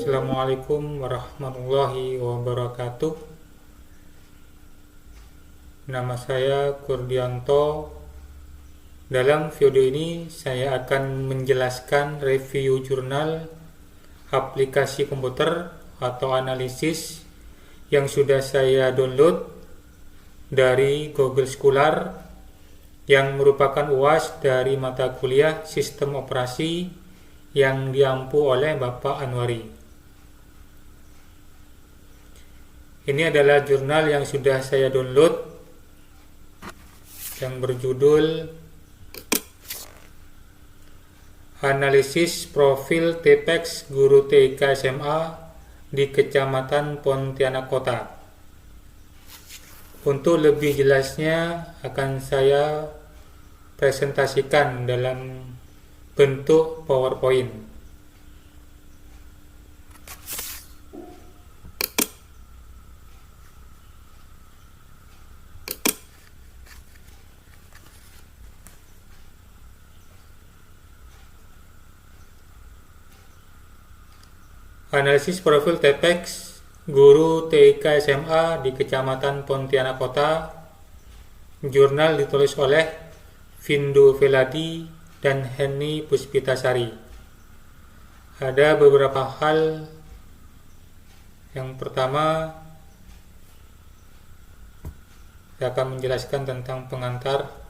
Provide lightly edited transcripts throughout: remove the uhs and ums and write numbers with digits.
Assalamualaikum warahmatullahi wabarakatuh. Nama saya Kurdianto. Dalam video ini saya akan menjelaskan review jurnal aplikasi komputer atau analisis yang sudah saya download dari Google Scholar yang merupakan UAS dari mata kuliah Sistem Operasi yang diampu oleh Bapak Anwari. Ini adalah jurnal yang sudah saya download yang berjudul Analisis Profil TPEX Guru TIK SMA di Kecamatan Pontianak Kota. Untuk lebih jelasnya akan saya presentasikan dalam bentuk PowerPoint. Analisis profil TPEX Guru TIK SMA di Kecamatan Pontianak Kota. Jurnal ditulis oleh Vindo Veladi dan Henny Puspitasari. Ada beberapa hal. Yang pertama, saya akan menjelaskan tentang pengantar.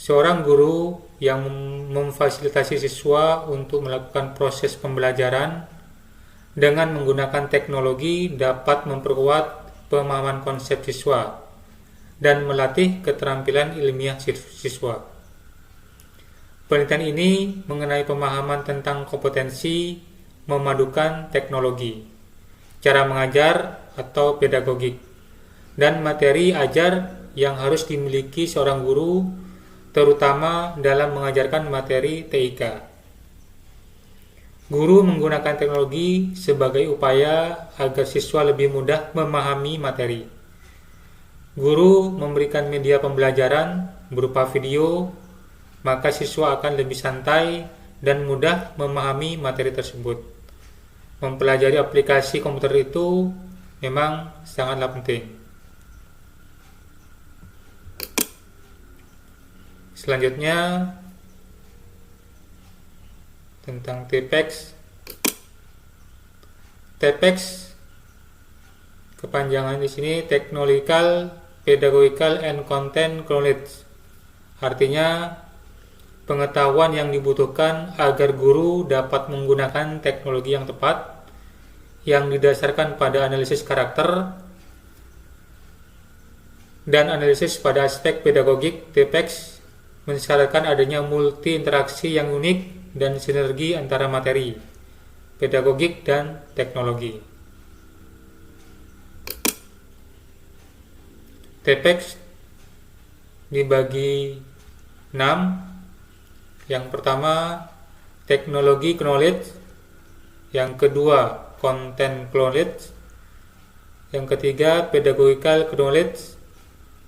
Seorang guru yang memfasilitasi siswa untuk melakukan proses pembelajaran dengan menggunakan teknologi dapat memperkuat pemahaman konsep siswa dan melatih keterampilan ilmiah siswa. Penelitian ini mengenai pemahaman tentang kompetensi memadukan teknologi, cara mengajar atau pedagogik, dan materi ajar yang harus dimiliki seorang guru, terutama dalam mengajarkan materi TIK. Guru menggunakan teknologi sebagai upaya agar siswa lebih mudah memahami materi. Guru memberikan media pembelajaran berupa video, maka siswa akan lebih santai dan mudah memahami materi tersebut. Mempelajari aplikasi komputer itu memang sangatlah penting. Selanjutnya tentang TPEX. TPEX kepanjangan di sini Technological, Pedagogical and Content Knowledge. Artinya pengetahuan yang dibutuhkan agar guru dapat menggunakan teknologi yang tepat yang didasarkan pada analisis karakter dan analisis pada aspek pedagogik. TPEX mensyaratkan adanya multi interaksi yang unik dan sinergi antara materi, pedagogik, dan teknologi. TPEX dibagi 6. Yang pertama, teknologi knowledge. Yang kedua, content knowledge. Yang ketiga, pedagogical knowledge.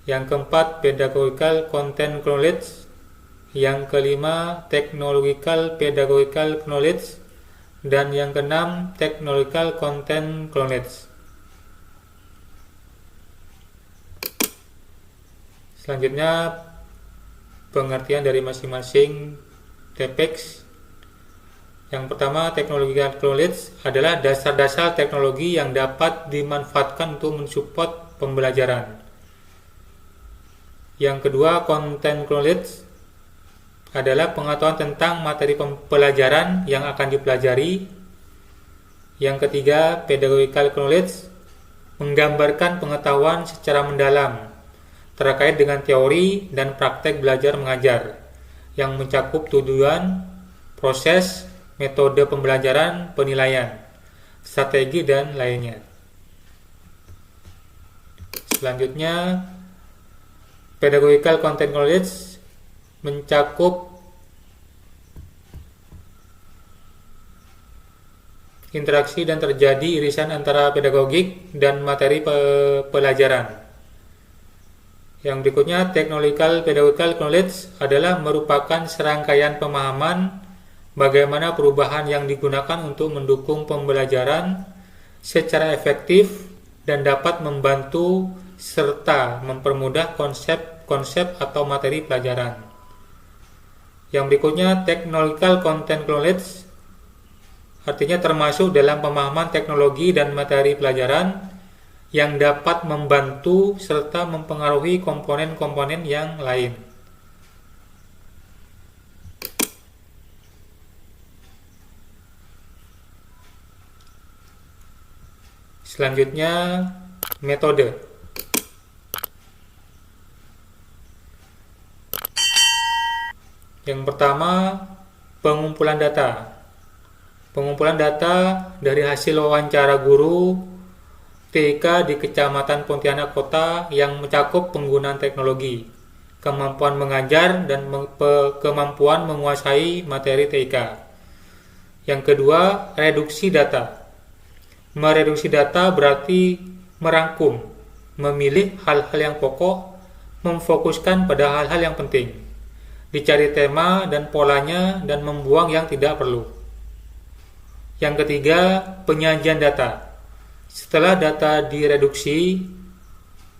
Yang keempat, pedagogical content knowledge. Yang kelima, technological pedagogical knowledge. Dan yang keenam, technological content knowledge. Selanjutnya, pengertian dari masing-masing TPEX. Yang pertama, technological knowledge adalah dasar-dasar teknologi yang dapat dimanfaatkan untuk mensupport pembelajaran. Yang kedua, content knowledge adalah pengetahuan tentang materi pelajaran yang akan dipelajari. Yang ketiga, pedagogical knowledge menggambarkan pengetahuan secara mendalam terkait dengan teori dan praktek belajar mengajar yang mencakup tujuan, proses, metode pembelajaran, penilaian, strategi, dan lainnya. Selanjutnya, pedagogical content knowledge mencakup interaksi dan terjadi irisan antara pedagogik dan materi pelajaran. Yang berikutnya, technological pedagogical knowledge adalah merupakan serangkaian pemahaman bagaimana perubahan yang digunakan untuk mendukung pembelajaran secara efektif dan dapat membantu serta mempermudah konsep-konsep atau materi pelajaran. Yang berikutnya, technological content knowledge, artinya termasuk dalam pemahaman teknologi dan materi pelajaran yang dapat membantu serta mempengaruhi komponen-komponen yang lain. Selanjutnya, metode. Yang pertama, pengumpulan data. Pengumpulan data dari hasil wawancara guru TK di Kecamatan Pontianak Kota yang mencakup penggunaan teknologi, kemampuan mengajar, dan kemampuan menguasai materi TK. Yang kedua, reduksi data. Mereduksi data berarti merangkum, memilih hal-hal yang pokok, memfokuskan pada hal-hal yang penting, dicari tema dan polanya, dan membuang yang tidak perlu. Yang ketiga, penyajian data. Setelah data direduksi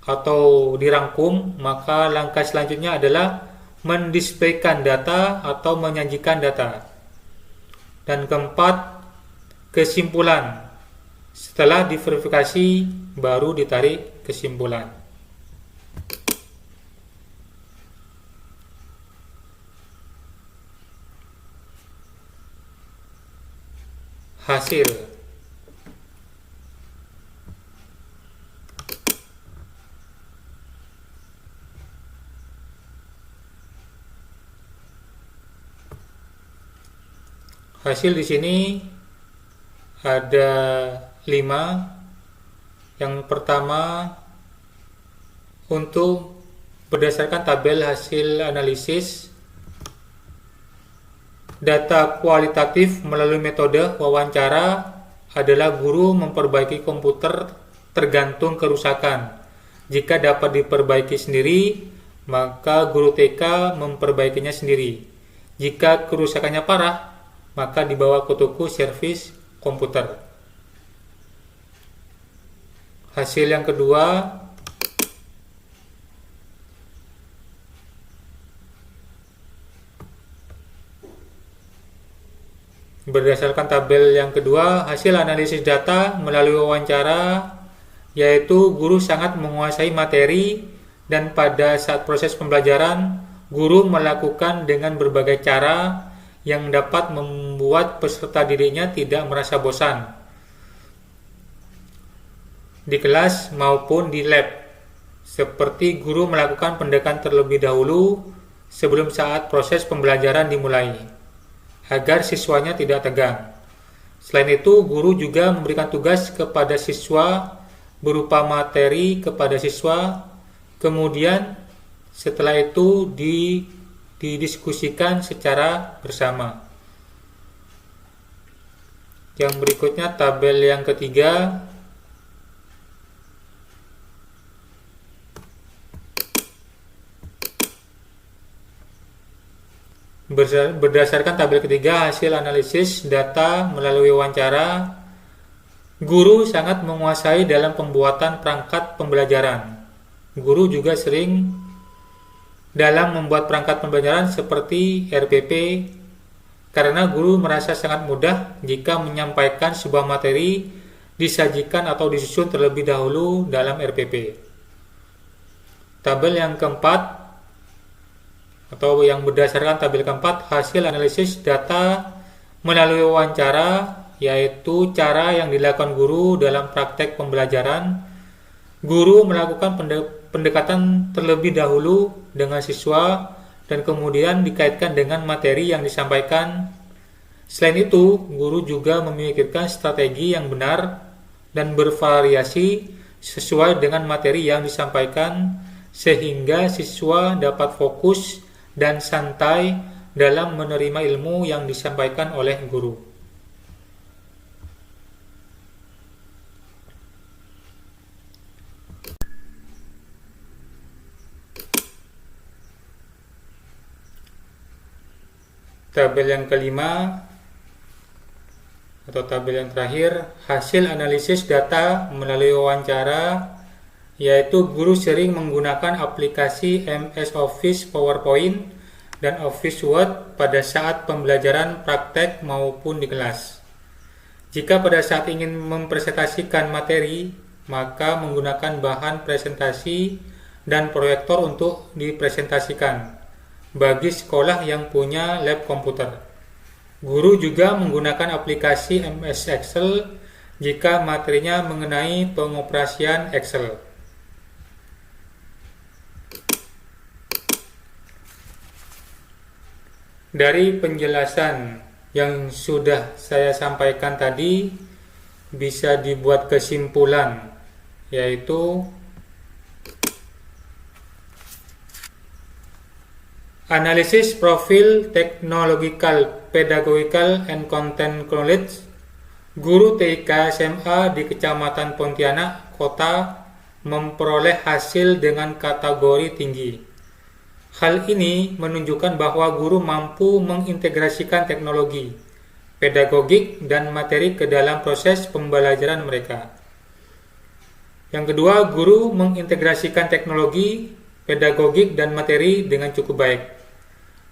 atau dirangkum, maka langkah selanjutnya adalah mendisplaykan data atau menyajikan data. Dan keempat, kesimpulan. Setelah diverifikasi, baru ditarik kesimpulan. Hasil. Hasil di sini ada 5. Yang pertama, untuk berdasarkan tabel hasil analisis data kualitatif melalui metode wawancara adalah guru memperbaiki komputer tergantung kerusakan. Jika dapat diperbaiki sendiri, maka guru TK memperbaikinya sendiri. Jika kerusakannya parah, maka dibawa ke toko servis komputer. Hasil yang kedua, berdasarkan tabel yang kedua, hasil analisis data melalui wawancara, yaitu guru sangat menguasai materi dan pada saat proses pembelajaran, guru melakukan dengan berbagai cara yang dapat membuat peserta didiknya tidak merasa bosan di kelas maupun di lab, seperti guru melakukan pendekatan terlebih dahulu sebelum saat proses pembelajaran dimulai, agar siswanya tidak tegang. Selain itu, guru juga memberikan tugas kepada siswa berupa materi kepada siswa, kemudian setelah itu didiskusikan secara bersama. Yang berikutnya, tabel yang ketiga. Berdasarkan tabel ketiga hasil analisis data melalui wawancara, guru sangat menguasai dalam pembuatan perangkat pembelajaran. Guru juga sering dalam membuat perangkat pembelajaran seperti RPP, karena guru merasa sangat mudah jika menyampaikan sebuah materi disajikan atau disusun terlebih dahulu dalam RPP. Tabel yang keempat, atau yang berdasarkan tabel keempat, hasil analisis data melalui wawancara, yaitu cara yang dilakukan guru dalam praktek pembelajaran. Guru melakukan pendekatan terlebih dahulu dengan siswa dan kemudian dikaitkan dengan materi yang disampaikan. Selain itu, guru juga memikirkan strategi yang benar dan bervariasi sesuai dengan materi yang disampaikan sehingga siswa dapat fokus dan santai dalam menerima ilmu yang disampaikan oleh guru. Tabel yang kelima, atau tabel yang terakhir, hasil analisis data melalui wawancara, yaitu guru sering menggunakan aplikasi MS Office, PowerPoint, dan Office Word pada saat pembelajaran praktek maupun di kelas. Jika pada saat ingin mempresentasikan materi, maka menggunakan bahan presentasi dan proyektor untuk dipresentasikan bagi sekolah yang punya lab komputer. Guru juga menggunakan aplikasi MS Excel jika materinya mengenai pengoperasian Excel. Dari penjelasan yang sudah saya sampaikan tadi, bisa dibuat kesimpulan, yaitu analisis profil technological, pedagogical, and content knowledge. Guru TIK SMA di Kecamatan Pontianak, Kota, memperoleh hasil dengan kategori tinggi. Hal ini menunjukkan bahwa guru mampu mengintegrasikan teknologi, pedagogik, dan materi ke dalam proses pembelajaran mereka. Yang kedua, guru mengintegrasikan teknologi, pedagogik, dan materi dengan cukup baik.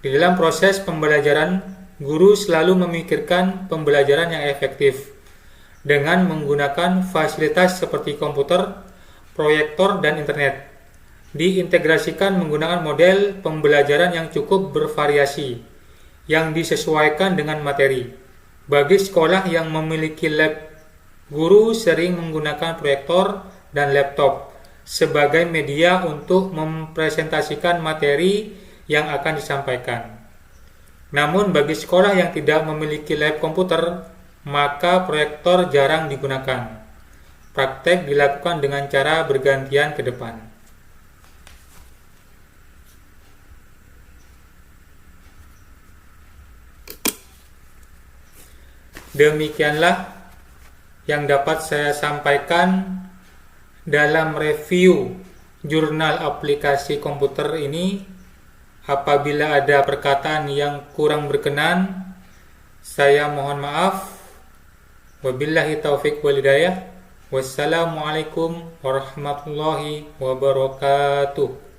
Di dalam proses pembelajaran, guru selalu memikirkan pembelajaran yang efektif dengan menggunakan fasilitas seperti komputer, proyektor, dan internet. Diintegrasikan menggunakan model pembelajaran yang cukup bervariasi, yang disesuaikan dengan materi. Bagi sekolah yang memiliki lab, guru sering menggunakan proyektor dan laptop sebagai media untuk mempresentasikan materi yang akan disampaikan. Namun bagi sekolah yang tidak memiliki lab komputer, maka proyektor jarang digunakan. Praktek dilakukan dengan cara bergantian ke depan. Demikianlah yang dapat saya sampaikan dalam review jurnal aplikasi komputer ini. Apabila ada perkataan yang kurang berkenan, saya mohon maaf. Wabillahi taufiq wal hidayah. Wassalamualaikum warahmatullahi wabarakatuh.